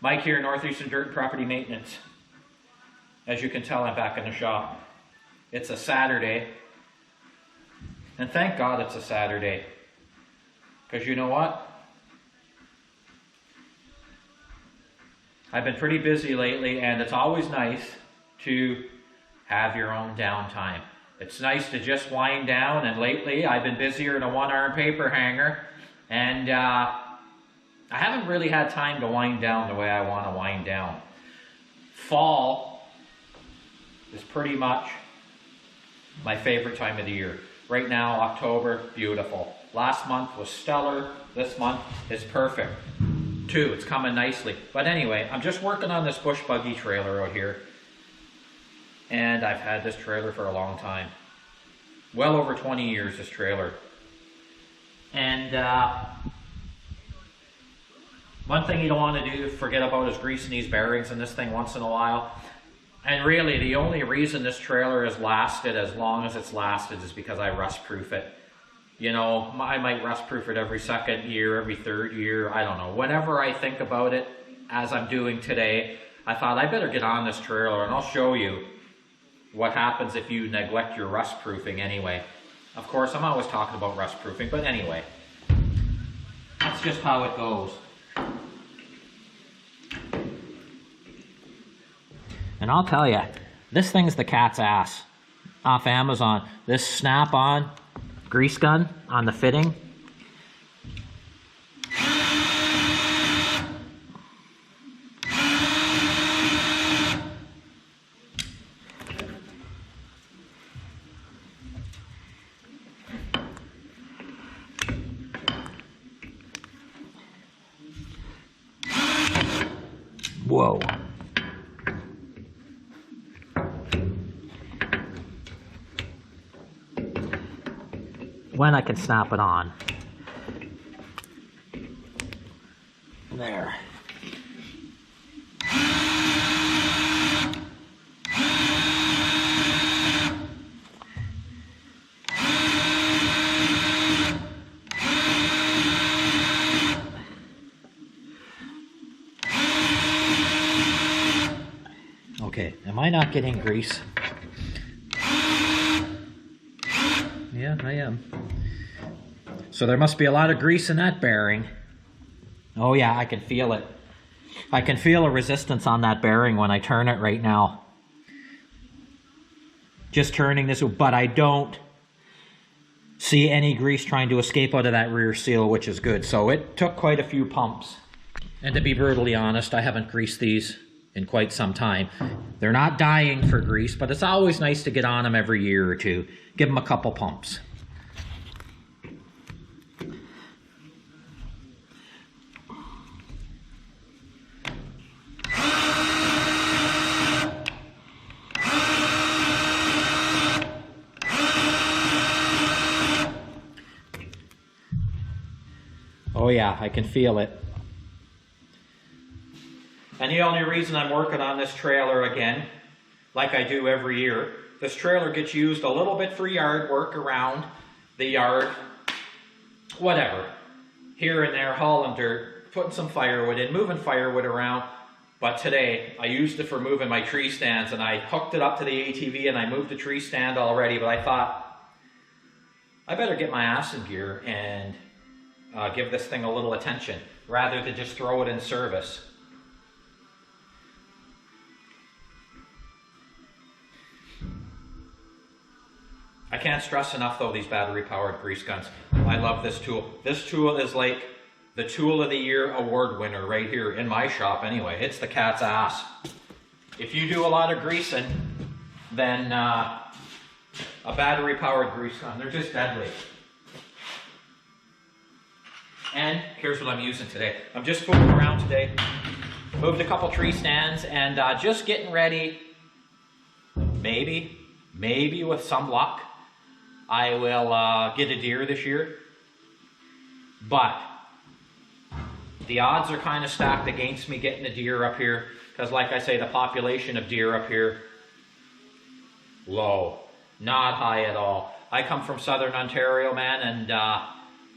Mike here, Northeastern Dirt and Property Maintenance. As you can tell, I'm back in the shop. It's a Saturday, and thank God it's a Saturday, because you know what? I've been pretty busy lately, and it's always nice to have your own downtime. It's nice to just wind down, and lately I've been busier than a one-arm paper hanger, and I haven't really had time to wind down the way I want to wind down. Fall is pretty much my favorite time of the year. Right now, October, beautiful. Last month was stellar. This month is perfect too. It's coming nicely. But anyway, I'm just working on this bush buggy trailer out here. And I've had this trailer for a long time. Well over 20 years, this trailer. And one thing you don't want to do, forget about, is greasing these bearings in this thing once in a while. And really, the only reason this trailer has lasted as long as it's lasted is because I rust proof it. You know, I might rust proof it every second year, every third year, I don't know. Whenever I think about it, as I'm doing today, I thought I better get on this trailer and I'll show you what happens if you neglect your rust proofing anyway. Of course, I'm always talking about rust proofing, but anyway, that's just how it goes. And I'll tell you, this thing's the cat's ass. Off Amazon, this snap-on grease gun on the fitting. Whoa. When I can snap it on. There. Okay, am I not getting grease? Yeah, I am. So there must be a lot of grease in that bearing. Oh yeah, I can feel it. I can feel a resistance on that bearing when I turn it right now. Just turning this, but I don't see any grease trying to escape out of that rear seal, which is good. So it took quite a few pumps. And to be brutally honest, I haven't greased these in quite some time. They're not dying for grease, but it's always nice to get on them every year or two. Give them a couple pumps. Oh yeah, I can feel it. And the only reason I'm working on this trailer again, like I do every year, this trailer gets used a little bit for yard work around the yard, whatever, here and there, hauling dirt, putting some firewood in, moving firewood around. But today, I used it for moving my tree stands, and I hooked it up to the ATV and I moved the tree stand already, but I thought, I better get my ass in gear and give this thing a little attention, rather than just throw it in service. I can't stress enough though, these battery-powered grease guns. I love this tool. This tool is like the Tool of the Year award winner right here in my shop anyway. It's the cat's ass. If you do a lot of greasing, then a battery-powered grease gun, they're just deadly. And here's what I'm using today. I'm just fooling around today. Moved a couple tree stands and just getting ready. Maybe with some luck, I will get a deer this year. But the odds are kind of stacked against me getting a deer up here, because like I say, the population of deer up here, low, not high at all. I come from southern Ontario, man, and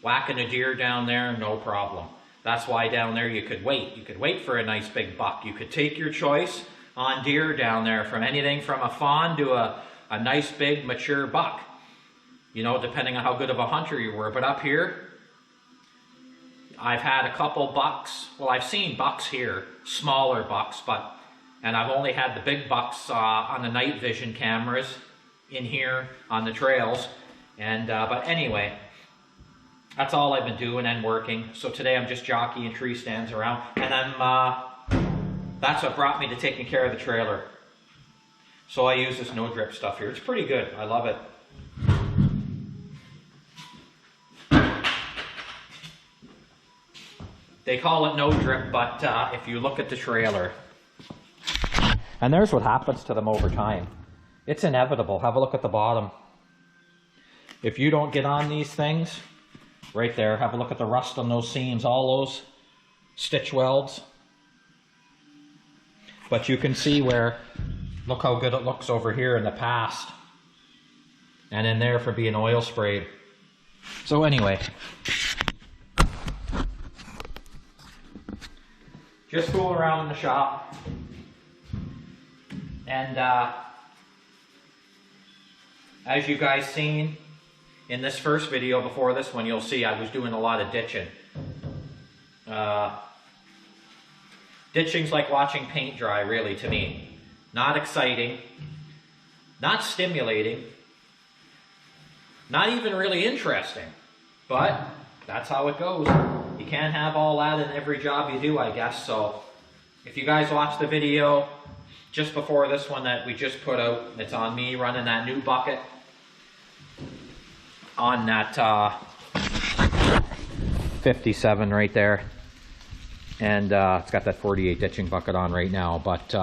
whacking a deer down there, no problem. That's why down there you could wait. You could wait for a nice big buck. You could take your choice on deer down there, from anything from a fawn to a nice big mature buck. You know, depending on how good of a hunter you were. But up here, I've had a couple bucks. Well, I've seen bucks here, smaller bucks, and I've only had the big bucks on the night vision cameras in here on the trails. And but anyway, that's all I've been doing and working. So today I'm just jockeying tree stands around, and that's what brought me to taking care of the trailer. So I use this no drip stuff here. It's pretty good. I love it. They call it no drip, but if you look at the trailer, and there's what happens to them over time. It's inevitable. Have a look at the bottom. If you don't get on these things, right there, have a look at the rust on those seams, all those stitch welds. But you can see where, look how good it looks over here in the past. And in there for being oil sprayed. So anyway, just fool around in the shop. And as you guys seen in this first video before this one, you'll see I was doing a lot of ditching. Ditching's like watching paint dry, really, to me. Not exciting, not stimulating, not even really interesting, but that's how it goes. You can't have all that in every job you do, I guess. So if you guys watched the video just before this one that we just put out, it's on me running that new bucket on that 57 right there. And it's got that 48 ditching bucket on right now, but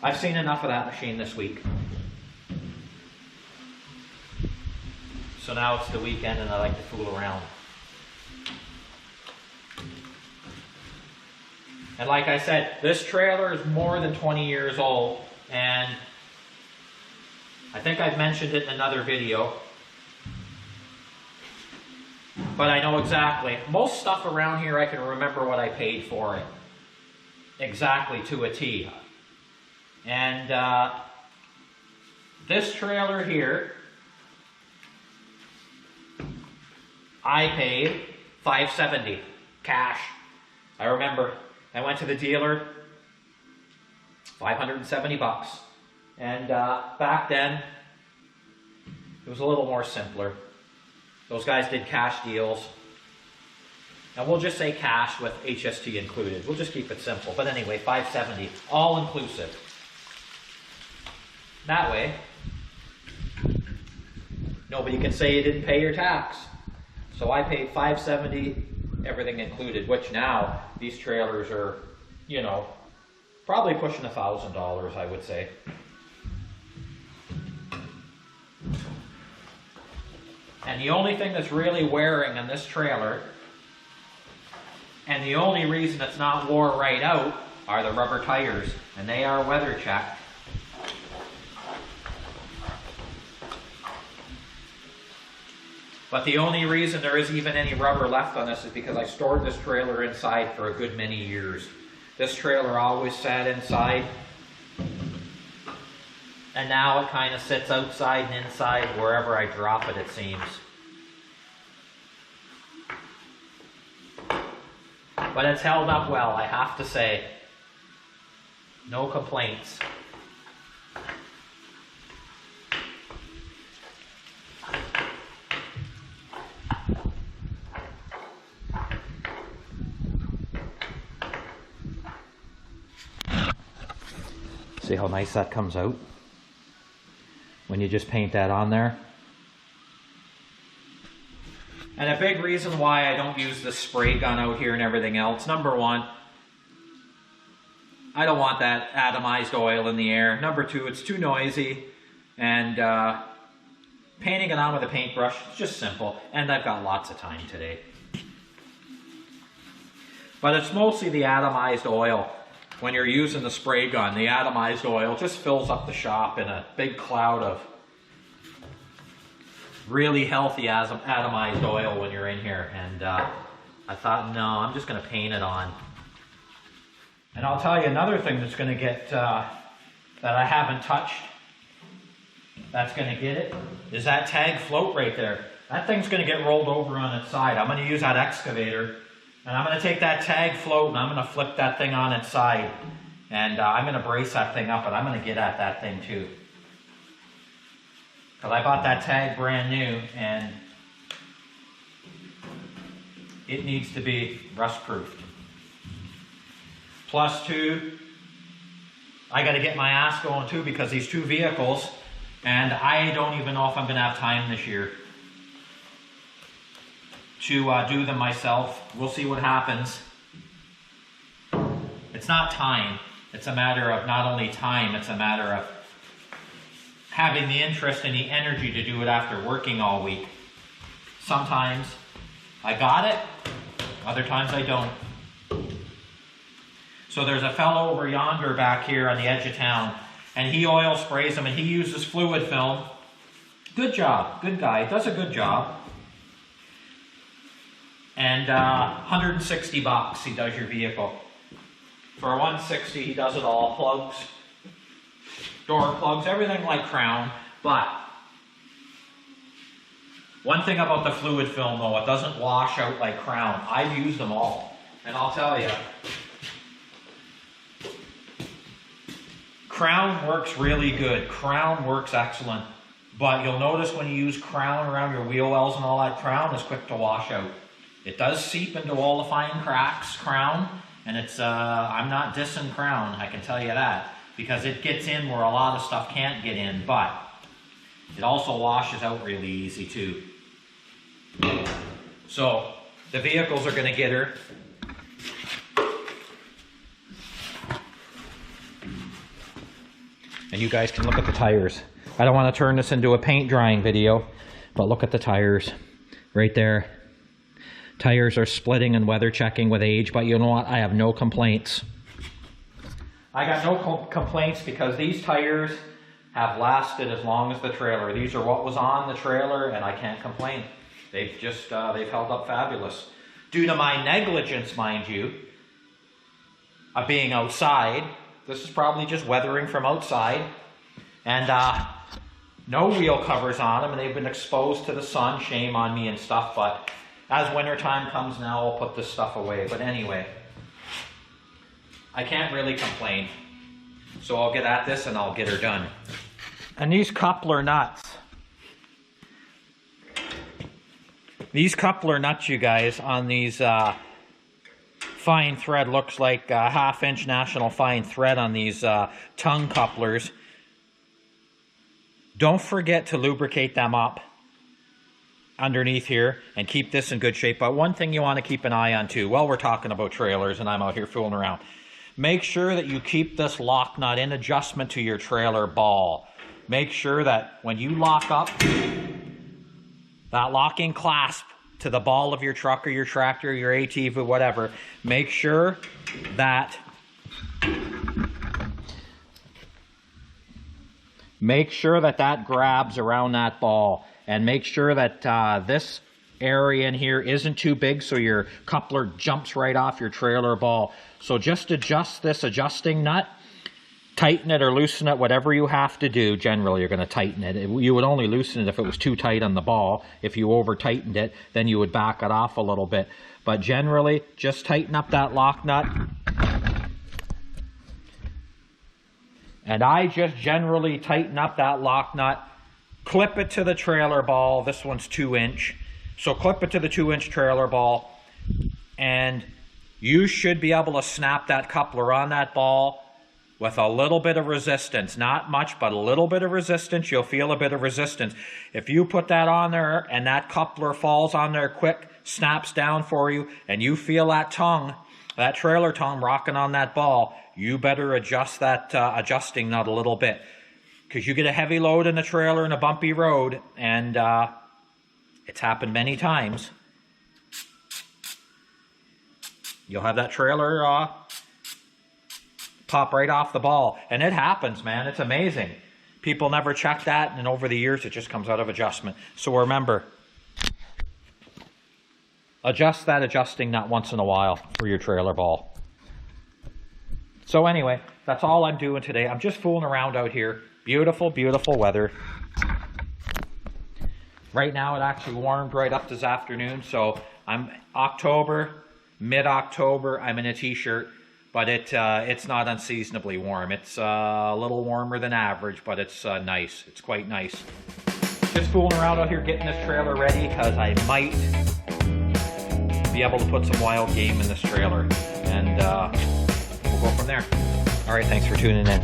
I've seen enough of that machine this week. So now it's the weekend and I like to fool around. And like I said, this trailer is more than 20 years old, and I think I've mentioned it in another video. But I know exactly. Most stuff around here I can remember what I paid for it. Exactly to a T. And this trailer here, I paid $570 cash. I remember I went to the dealer, $570. And back then, it was a little more simpler. Those guys did cash deals. And we'll just say cash with HST included. We'll just keep it simple. But anyway, $570, all inclusive. That way, nobody can say you didn't pay your tax. So I paid $570, everything included, which now these trailers are, you know, probably pushing $1,000, I would say. And the only thing that's really wearing in this trailer, and the only reason it's not wore right out, are the rubber tires. And they are weather checked. But the only reason there is even any rubber left on this is because I stored this trailer inside for a good many years. This trailer always sat inside. And now it kind of sits outside and inside wherever I drop it, it seems. But it's held up well, I have to say. No complaints. See how nice that comes out when you just paint that on there. And a big reason why I don't use the spray gun out here and everything else, number one, I don't want that atomized oil in the air. Number two, it's too noisy, and painting it on with a paintbrush is just simple, and I've got lots of time today. But it's mostly the atomized oil. When you're using the spray gun, the atomized oil just fills up the shop in a big cloud of really healthy atomized oil when you're in here. And I thought, no, I'm just gonna paint it on. And I'll tell you another thing that's gonna get, that I haven't touched, that's gonna get it, is that tag float right there. That thing's gonna get rolled over on its side. I'm gonna use that excavator, and I'm gonna take that tag float and I'm gonna flip that thing on its side. And I'm gonna brace that thing up, and I'm gonna get at that thing too. Because I bought that tag brand new, and it needs to be rust-proofed. Plus two, I gotta get my ass going too, because these two vehicles, and I don't even know if I'm gonna have time this year to do them myself. We'll see what happens. It's not time. It's a matter of not only time, it's a matter of having the interest and the energy to do it after working all week. Sometimes I got it, other times I don't. So there's a fellow over yonder back here on the edge of town, and he oil sprays them, and he uses fluid film. Good job, good guy, does a good job. And 160 bucks he does your vehicle. For 160 he does it all, plugs, door plugs, everything like Crown. But one thing about the fluid film though, it doesn't wash out like Crown. I've used them all, and I'll tell you, Crown works really good. Crown works excellent. But you'll notice when you use Crown around your wheel wells and all that, Crown is quick to wash out. It does seep into all the fine cracks, Crown, and it's, I'm not dissing Crown, I can tell you that, because it gets in where a lot of stuff can't get in, but it also washes out really easy too. So, the vehicles are gonna get her. And you guys can look at the tires. I don't want to turn this into a paint drying video, but look at the tires right there. Tires are splitting and weather checking with age, but you know what? I have no complaints. I got no complaints because these tires have lasted as long as the trailer. These are what was on the trailer, and I can't complain. They've just, they've held up fabulous. Due to my negligence, mind you, of being outside, this is probably just weathering from outside, and no wheel covers on them, and they've been exposed to the sun. Shame on me and stuff, but as winter time comes now, I'll put this stuff away. But anyway, I can't really complain. So I'll get at this and I'll get her done. And these coupler nuts. These coupler nuts, you guys, on these fine thread, looks like a 1/2 inch national fine thread on these tongue couplers. Don't forget to lubricate them up underneath here and keep this in good shape. But one thing you want to keep an eye on too, while we're talking about trailers and I'm out here fooling around, make sure that you keep this lock nut in adjustment to your trailer ball. Make sure that when you lock up, that locking clasp to the ball of your truck or your tractor, your ATV, whatever, make sure that that grabs around that ball, and make sure that this area in here isn't too big so your coupler jumps right off your trailer ball. So just adjust this adjusting nut, tighten it or loosen it, whatever you have to do. Generally you're going to tighten it. You would only loosen it if it was too tight on the ball. If you over tightened it, then you would back it off a little bit. But generally, just tighten up that lock nut. And I just generally tighten up that lock nut, clip it to the trailer ball. This one's 2 inch. So clip it to the 2 inch trailer ball, and you should be able to snap that coupler on that ball with a little bit of resistance. Not much, but a little bit of resistance. You'll feel a bit of resistance. If you put that on there and that coupler falls on there quick, snaps down for you, and you feel that tongue, that trailer tongue rocking on that ball, you better adjust that adjusting nut a little bit, because you get a heavy load in the trailer in a bumpy road, and it's happened many times. You'll have that trailer pop right off the ball, and it happens, man. It's amazing. People never check that, and over the years it just comes out of adjustment. So remember, adjust that adjusting nut once in a while for your trailer ball. So anyway, that's all I'm doing today. I'm just fooling around out here. Beautiful, beautiful weather. Right now it actually warmed right up this afternoon, so I'm mid-October, I'm in a t-shirt, but it's not unseasonably warm. It's a little warmer than average, but it's nice. It's quite nice. Just fooling around out here getting this trailer ready because I might be able to put some wild game in this trailer, and we'll go from there. All right, thanks for tuning in.